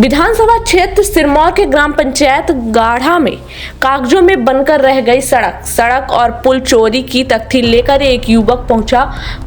विधानसभा क्षेत्र सिरमौर के ग्राम पंचायत गाढ़ा में कागजों में बनकर रह गई सड़क और पुल चोरी की तख्ती लेकर एक युवक पहुंचा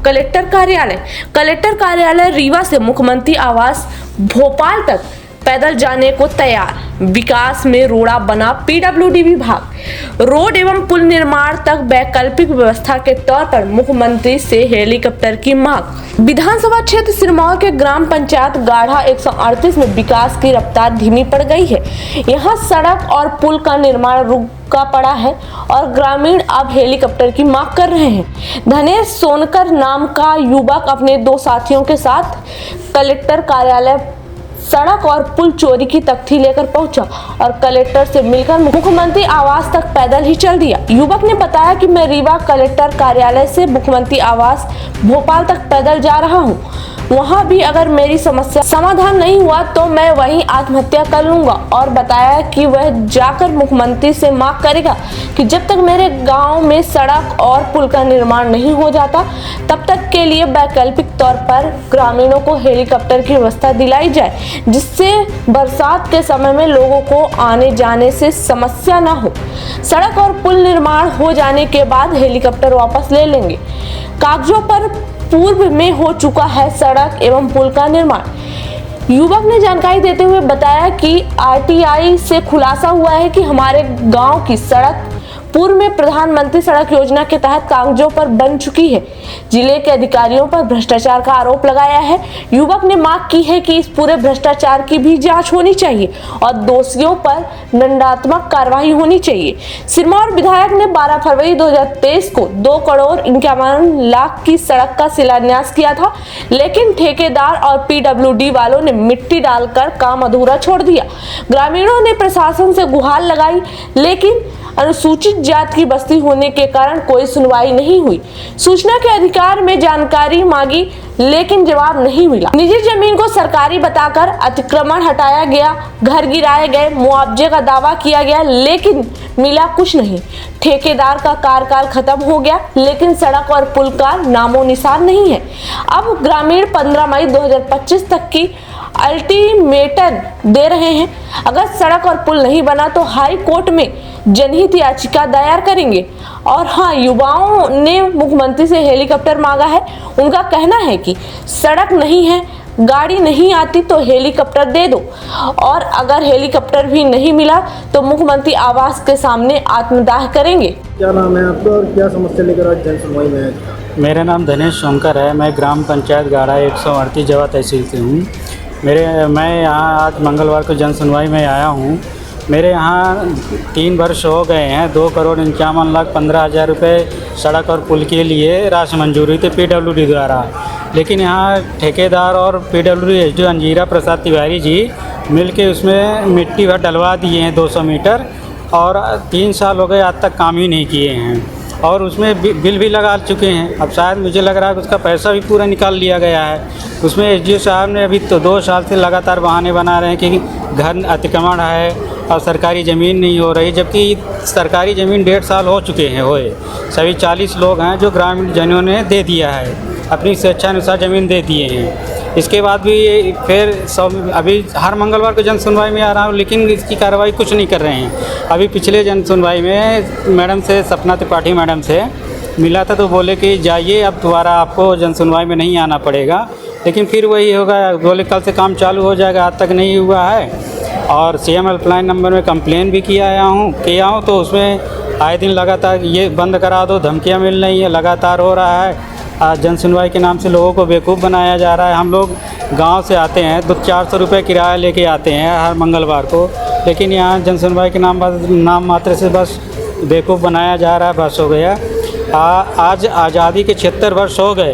कलेक्टर कार्यालय रीवा से मुख्यमंत्री आवास भोपाल तक पैदल जाने को तैयार। विकास में रोड़ा बना पीडब्ल्यूडी विभाग, रोड एवं पुल निर्माण तक वैकल्पिक व्यवस्था के तौर पर मुख्यमंत्री से हेलीकॉप्टर की मांग। विधानसभा क्षेत्र सिरमौर के ग्राम पंचायत गाढ़ा 138 में विकास की रफ्तार धीमी पड़ गई है। यहाँ सड़क और पुल का निर्माण रुका पड़ा है और ग्रामीण अब हेलीकॉप्टर की मांग कर रहे हैं। धनेश सोनकर नाम का युवक अपने 2 साथियों के साथ कलेक्टर कार्यालय सड़क और पुल चोरी की तख्ती लेकर पहुंचा और कलेक्टर से मिलकर मुख्यमंत्री आवास तक पैदल ही चल दिया। युवक ने बताया कि मैं रीवा कलेक्टर कार्यालय से मुख्यमंत्री आवास भोपाल तक पैदल जा रहा हूं। वहां भी अगर मेरी समस्या समाधान नहीं हुआ तो मैं वहीं आत्महत्या कर लूंगा और बताया कि वह जाकर मुख्यमंत्री से मांग करेगा कि जब तक मेरे गांव में सड़क और पुल का निर्माण नहीं हो जाता तब तक के लिए वैकल्पिक तौर पर ग्रामीणों को हेलीकॉप्टर की व्यवस्था दिलाई जाए, जिससे बरसात के समय में लोगों को आने जाने से समस्या न हो। सड़क और पुल निर्माण हो जाने के बाद हेलीकॉप्टर वापस ले लेंगे। कागजों पर पूर्व में हो चुका है सड़क एवं पुल का निर्माण। युवक ने जानकारी देते हुए बताया कि आरटीआई से खुलासा हुआ है कि हमारे गांव की सड़क पूर्व में प्रधानमंत्री सड़क योजना के तहत कागजों पर बन चुकी है। जिले के अधिकारियों पर भ्रष्टाचार का आरोप लगाया है। युवक ने मांग की है कि इस पूरे भ्रष्टाचार की भी जांच होनी चाहिए और दोषियों पर दंडात्मक कार्रवाई होनी चाहिए। सिरमौर विधायक ने 12 फरवरी 2023 को 2,51 लाख की सड़क का शिलान्यास किया था, लेकिन ठेकेदार और पीडब्ल्यूडी वालों ने मिट्टी डालकर काम अधूरा छोड़ दिया। ग्रामीणों ने प्रशासन से गुहार लगाई, लेकिन अनुसूचित जात की बस्ती होने के कारण कोई सुनवाई नहीं हुई। सूचना के अधिकार में जानकारी मांगी, लेकिन जवाब नहीं मिला। निजी जमीन को सरकारी बताकर अतिक्रमण हटाया गया, घर गिराए गए, मुआवजे का दावा किया गया, लेकिन मिला कुछ नहीं। ठेकेदार का कार्यकाल खत्म हो गया, लेकिन सड़क और पुल का नामो निशान नहीं है। अब ग्रामीण 15 मई 2025 तक की अल्टीमेटम दे रहे हैं। अगर सड़क और पुल नहीं बना तो हाई कोर्ट में जनहित याचिका दायर करेंगे। और हाँ, युवाओं ने मुख्यमंत्री से हेलीकॉप्टर मांगा है। उनका कहना है कि सड़क नहीं है, गाड़ी नहीं आती तो हेलीकॉप्टर दे दो, और अगर हेलीकॉप्टर भी नहीं मिला तो मुख्यमंत्री आवास के सामने आत्मदाह करेंगे। क्या नाम है आपका और क्या समस्या लेकर आज जन सुनवाई में है? मेरा नाम धनेश सोनकर है। मैं ग्राम पंचायत गाढ़ा 138 जवा तहसील से हूँ। मैं यहाँ आज मंगलवार को जन सुनवाई में आया हूँ। मेरे यहाँ 3 वर्ष हो गए हैं। 2,51,15,000 रुपये सड़क और पुल के लिए राशि मंजूर हुई थी पीडब्ल्यूडी द्वारा, लेकिन यहाँ ठेकेदार और पीडब्ल्यूडी एसडीओ अंजीरा प्रसाद तिवारी जी मिलके उसमें मिट्टी भर डलवा दिए हैं 200 मीटर, और 3 साल हो गए आज तक काम ही नहीं किए हैं, और उसमें बिल भी लगा चुके हैं। अब शायद मुझे लग रहा है कि उसका पैसा भी पूरा निकाल लिया गया है। उसमें एसडीओ साहब ने अभी तो 2 साल से लगातार बहाने बना रहे हैं कि घर अतिक्रमण है और सरकारी ज़मीन नहीं हो रही, जबकि सरकारी ज़मीन 1.5 साल हो चुके हैं होए। सभी 40 लोग हैं जो ग्रामीण जनों ने दे दिया है, अपनी स्वेच्छानुसार ज़मीन दे दिए हैं। इसके बाद भी फिर अभी हर मंगलवार को जन सुनवाई में आ रहा हूँ, लेकिन इसकी कार्रवाई कुछ नहीं कर रहे हैं। अभी पिछले जन सुनवाई में मैडम से, सपना त्रिपाठी मैडम से मिला था तो बोले कि जाइए, अब दोबारा आपको जन सुनवाई में नहीं आना पड़ेगा, लेकिन फिर वही होगा। बोले कल से काम चालू हो जाएगा, आज तक नहीं हुआ है। और सीएम हेल्पलाइन नंबर में कंप्लेन भी किया हूँ तो उसमें आए दिन लगातार ये बंद करा दो, धमकियाँ मिल रही हैं, लगातार हो रहा है। आज जन सुनवाई के नाम से लोगों को बेवकूफ़ बनाया जा रहा है। हम लोग गांव से आते हैं, 400 रुपये किराया लेके आते हैं हर मंगलवार को, लेकिन यहाँ जन सुनवाई के नाम मात्र से बस बेवकूफ़ बनाया जा रहा है। बस हो गया। आज आज़ादी के 76 वर्ष हो गए,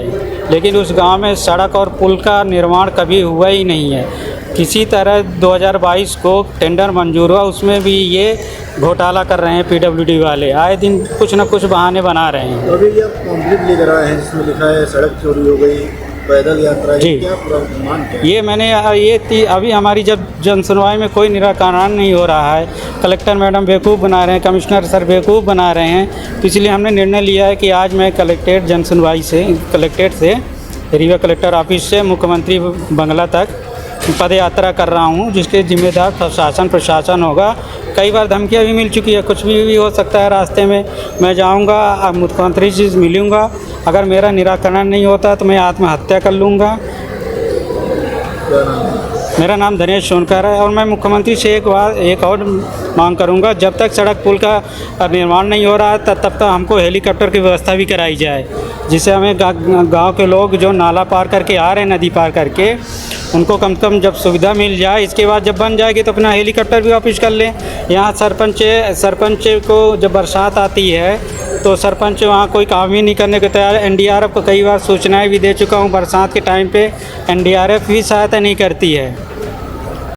लेकिन उस गांव में सड़क और पुल का निर्माण कभी हुआ ही नहीं है। किसी तरह 2022 को टेंडर मंजूर हुआ, उसमें भी ये घोटाला कर रहे हैं पीडब्ल्यूडी वाले। आए दिन कुछ न कुछ बहाने बना रहे हैं। तो अभी ये कॉम्प्लीट लेकर आए हैं जिसमें लिखा है सड़क चोरी हो गई, पैदल यात्रा जी। क्या मान क्या? ये मैंने अभी हमारी जब जन सुनवाई में कोई निराकरण नहीं हो रहा है, कलेक्टर मैडम बेवकूफ़ बना रहे हैं, कमिश्नर सर बेवकूफ़ बना रहे हैं, तो इसलिए हमने निर्णय लिया है कि आज मैं कलेक्टेट से रीवा कलेक्टर ऑफिस से मुख्यमंत्री बंगला तक पद यात्रा कर रहा हूँ, जिसके जिम्मेदार प्रशासन होगा। कई बार धमकियाँ भी मिल चुकी है, कुछ भी हो सकता है रास्ते में। मैं जाऊँगा, अब मुख्यमंत्री जी से मिलूँगा, अगर मेरा निराकरण नहीं होता तो मैं आत्महत्या कर लूँगा। क्या नाम है? मेरा नाम दिनेश सोनकर है और मैं मुख्यमंत्री से एक और मांग करूंगा, जब तक सड़क पुल का निर्माण नहीं हो रहा है तब तक हमको हेलीकॉप्टर की व्यवस्था भी कराई जाए, जिससे हमें गांव के लोग जो नाला पार करके आ रहे हैं, नदी पार करके, उनको कम से कम जब सुविधा मिल जाए, इसके बाद जब बन जाएगी तो अपना हेलीकॉप्टर भी वापस कर लें। यहाँ सरपंच को जब बरसात आती है तो सरपंच वहाँ कोई काम ही नहीं करने को तैयार है। एनडीआरएफ को कई बार सूचनाएं भी दे चुका हूँ, बरसात के टाइम पे एनडीआरएफ भी सहायता नहीं करती है।